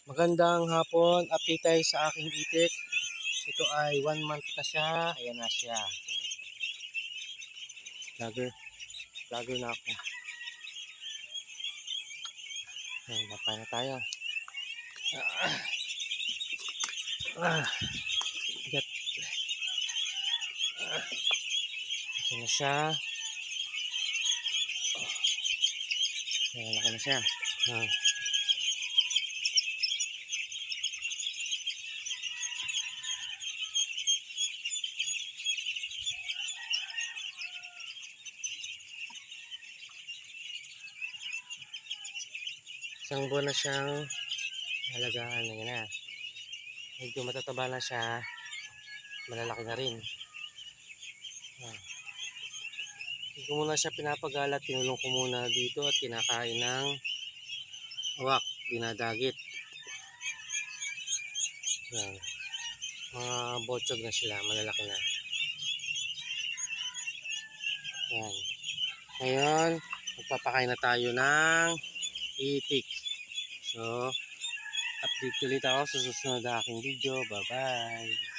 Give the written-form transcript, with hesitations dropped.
Magandang hapon, update tayo sa aking itik. Ito ay 1 month na siya. Ayan na siya. Vlogger na ako. Ayan, napay na tayo. Bigat. Ayan na siya. Ayan, laki na siya. Isang buwan na siyang halagaan. Ayan na. Medyo matataba na siya. Malalaki na rin. Hindi ko muna siya pinapagalat. Tinulong ko muna dito at kinakain ng awak. Dinadagit. Ayan. Mga botsog na sila. Malalaki na. Ayan. Ngayon, magpapakain na tayo ng itik. So, update ulit ako sa susunod na aking video. Bye-bye!